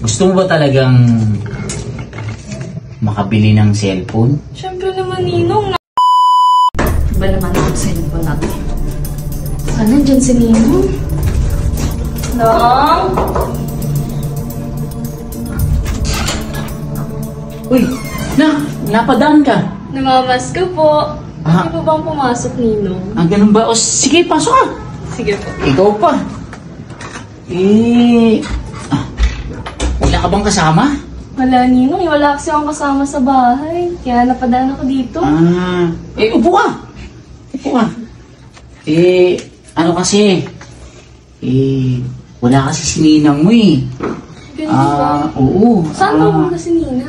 Gusto mo ba talagang makabili ng cellphone? Siyempre naman, Ninong. Ba naman ang cellphone natin? Sana dyan si Ninong? Nong? Uy, napadaan ka. Namamas ka po. Hindi po bang pumasok, Ninong? Ganun ba? O sige, pasok ka. Sige po. Ikaw pa. Wala ka bang kasama? Wala, Ninong. Wala kasi akong kasama sa bahay. Kaya napadaan ako dito. Upo ka. Upo ka. Ano kasi? Wala kasi si Ninang mo eh. Ganun ba? Oo. Saan ba si Nina?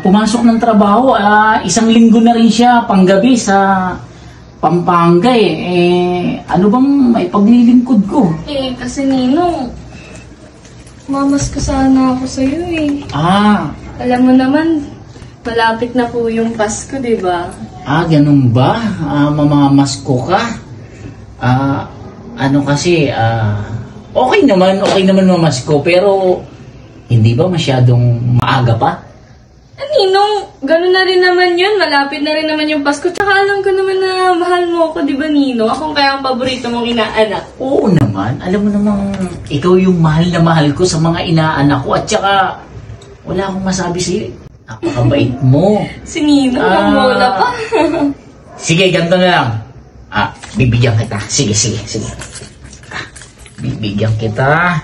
Pumasok ng trabaho. Isang linggo na rin siya panggabi sa Pampanga eh. Ano bang may paglilingkod ko? Kasi Ninong, mamas ko sana ako sa'yo eh. Alam mo naman, malapit na po yung Pasko, di ba? Ganun ba? Mamamas ko ka? Ano kasi, okay naman mamas ko, pero hindi ba masyadong maaga pa? Ninong, gano'n na rin naman yun. Malapit na rin naman yung Pasko. Tsaka alam ko naman na mahal mo ako, di ba, Ninong? Akong kaya ang paborito mong inaanak. Oo naman. Alam mo namang ikaw yung mahal na mahal ko sa mga inaanak ko. At saka, wala akong masabi sa'yo. Napakabait mo. Si Ninong, ang mola pa. Sige, ganito na lang. Bibigyan kita. Sige. Bibigyan kita.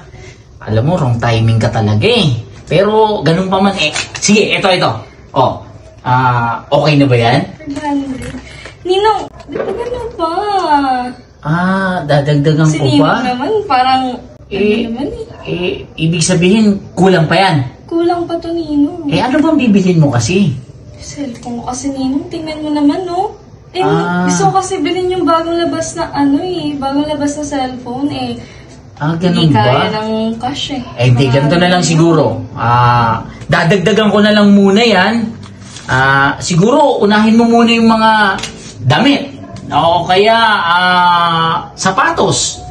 Alam mo, wrong timing ka talaga eh. Pero, ganun pa man eh. Sige, ito. Okay na ba yan? 500. Ninong, di ba ganun pa? Dadagdagan Si ko Ninong pa? naman, parang, Ibig sabihin, kulang pa yan. kulang pa to, Ninong. Ano bang bibilhin mo kasi? Cellphone ko kasi, Ninong. Tingnan mo naman, no? Ah. Gusto ko kasi bilhin yung bagong labas na bagong labas na cellphone Ganun Hindi ba? kaya ng cash Hindi, ganito na lang siguro. Dadagdagan ko na lang muna yan. Siguro, unahin mo muna yung mga damit. O kaya, sapatos.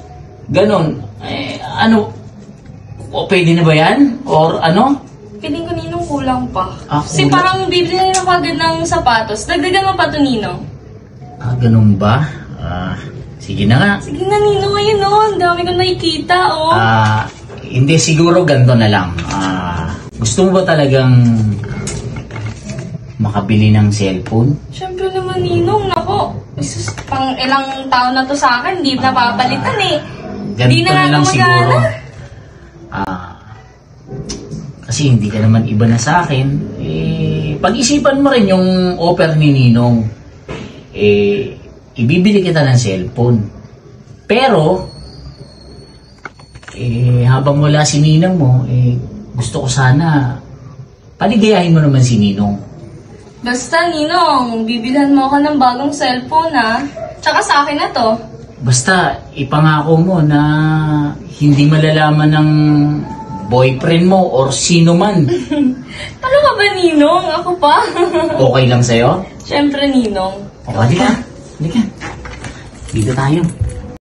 Ganon. Pwede na ba yan? Or ano? Piling ko, Ninong, kulang pa. Kulang? Kasi parang bibili na ako agad ng sapatos. Dagdagan mo pa to, Ninong. Ganun ba? Sige na nga. Sige na, Ninong, ayun, no? Ang dami kong nakikita, oh. Hindi, siguro ganito na lang. Gusto mo ba talagang makabili ng cellphone? Siyempre naman, Ninong, nako. Pang ilang taon na to sa akin, hindi napapalitan eh. Ganito na lang siguro. Kasi hindi ka naman iba na sa akin. Pag-isipan mo rin yung offer ni Ninong. Ibibili kita ng cellphone. Pero, habang wala si Ninang mo, gusto ko sana paligayahin mo naman si Ninong. Basta, Ninong, bibilhan mo ako ng bagong cellphone, ha? Tsaka sa akin na to. Basta, ipangako mo na hindi malalaman ng boyfriend mo or sino man. Ano ka ba, Ninong? Ako pa? Okay lang sa'yo? Siyempre, Ninong. Halika. Dito tayo.